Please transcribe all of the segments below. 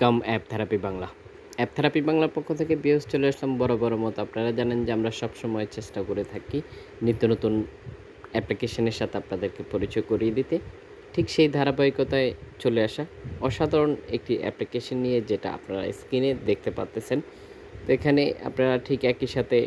Welcome app therapy Bangla. App therapy বাংলার পক্ষ থেকে বিয়স চলে আসলাম বড় মতো। আপনারা জানেন যে আমরা সবসময় চেষ্টা করে থাকি নিত্য নতুন অ্যাপ্লিকেশনের সাথে আপনাদেরকে পরিচয় করিয়ে দিতে। ঠিক সেই ধারাবাহিকতায় চলে আসা অসাধারণ একটি অ্যাপ্লিকেশন নিয়ে, যেটা আপনারা স্ক্রিনে দেখতে পাচ্তেছেন। তো এখানে আপনারা ঠিক একই সাথে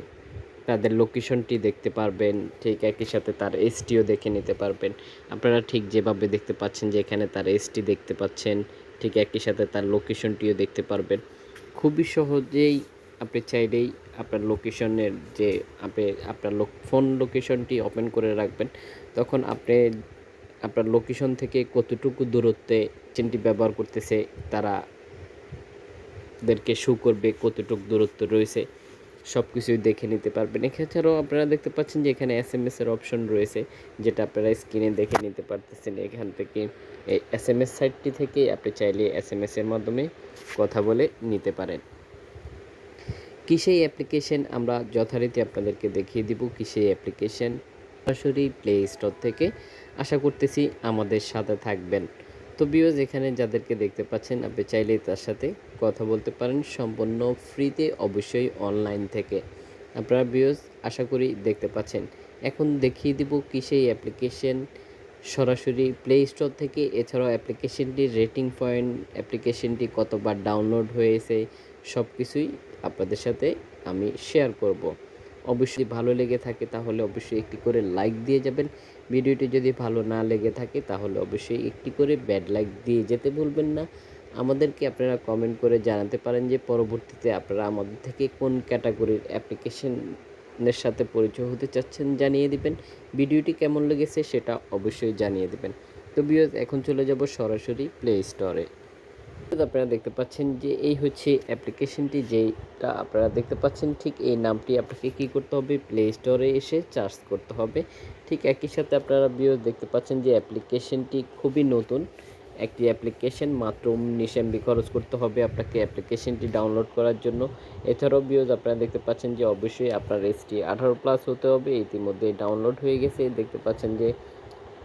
তাদের লোকেশনটি দেখতে পারবেন, ঠিক একই সাথে তার এসটিও দেখে নিতে পারবেন। আপনারা ঠিক যেভাবে দেখতে পাচ্ছেন যে এখানে তার এসটি দেখতে পাচ্ছেন, ঠিক একই সাথে তার লোকেশনটিও দেখতে পারবেন। খুবই সহজেই আপনি চাইলেই আপনার লোকেশনের যে আপনার ফোন লোকেশনটি ওপেন করে রাখবেন, তখন আপনি আপনার লোকেশন থেকে কতটুকু দূরত্বে চেনটি ব্যবহার করতেছে তাদেরকে শো করবে, কতটুকু দূরত্ব রয়েছে সব কিছুই দেখে নিতে পারবেন। এছাড়াও আপনারা দেখতে পাচ্ছেন যে এখানে এসএমএস এর অপশন রয়েছে, যেটা আপনারা স্ক্রিনে দেখে নিতে পারতেছেন। এখান থেকে এই এসএমএস সাইটটি থেকে আপনি চাইলে এসএমএস এর মাধ্যমে কথা বলে নিতে পারেন। কি সেই অ্যাপ্লিকেশন আমরা যথারীতি আপনাদেরকে দেখিয়ে দিব। কি সেই অ্যাপ্লিকেশন সরাসরি প্লে স্টোর থেকে। আশা করতেছি আমাদের সাথে থাকবেন। তো ভিউয়ার্স, এখানে যাদেরকে দেখতে পাচ্ছেন আপনি চাইলেই তার সাথে কথা বলতে পারেন সম্পূর্ণ ফ্রিতে, অবশ্যই অনলাইন থেকে। আপনারা ভিউয়ার্স আশা করি দেখতে পাচ্ছেন। এখন দেখিয়ে দিব কি সেই অ্যাপ্লিকেশন সরাসরি প্লে স্টোর থেকে। এছাড়াও অ্যাপ্লিকেশনটির রেটিং পয়েন্ট, অ্যাপ্লিকেশনটি কতবার ডাউনলোড হয়েছে, সব কিছুই আপনাদের সাথে আমি শেয়ার করব। অবশ্যই ভালো লেগে থাকে তাহলে অবশ্যই একটি করে লাইক দিয়ে যাবেন। ভিডিওটি যদি ভালো না লেগে থাকে তাহলে অবশ্যই একটি করে ব্যাড লাইক দিয়ে যেতে ভুলবেন না। আমাদেরকে আপনারা কমেন্ট করে জানাতে পারেন যে পরবর্তীতে আপনারা আমাদের থেকে কোন ক্যাটাগরির অ্যাপ্লিকেশনের সাথে পরিচয় হতে চাচ্ছেন জানিয়ে দিবেন। ভিডিওটি কেমন লেগেছে সেটা অবশ্যই জানিয়ে দিবেন। তো ভিউয়ার্স, এখন চলে যাব সরাসরি প্লে স্টোরে। আপনারা দেখতে পাচ্ছেন যে এই হচ্ছে অ্যাপ্লিকেশনটি, যেটা আপনারা দেখতে পাচ্ছেন। ঠিক এই নামটি আপনাকে কী করতে হবে, প্লে স্টোরে এসে সার্চ করতে হবে। ঠিক একই সাথে আপনারা ভিউয়ার্স দেখতে পাচ্ছেন যে অ্যাপ্লিকেশনটি খুবই নতুন একটি অ্যাপ্লিকেশন। মাত্র 19 MB খরচ করতে হবে আপনাকে অ্যাপ্লিকেশনটি ডাউনলোড করার জন্য। এছাড়াও ভিউয়ার্স আপনারা দেখতে পাচ্ছেন যে অবশ্যই আপনার এসটি 18+ হতে হবে। ইতিমধ্যে ডাউনলোড হয়ে গেছে, দেখতে পাচ্ছেন যে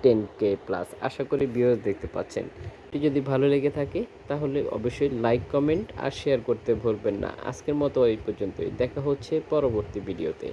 10K প্লাস। আশা করি ভিউয়ার্স দেখতে পাচ্ছেন। এটি যদি ভালো লেগে থাকে তাহলে অবশ্যই লাইক, কমেন্ট আর শেয়ার করতে ভুলবেন না। আজকের মতো এই পর্যন্তই, দেখা হচ্ছে পরবর্তী ভিডিওতে।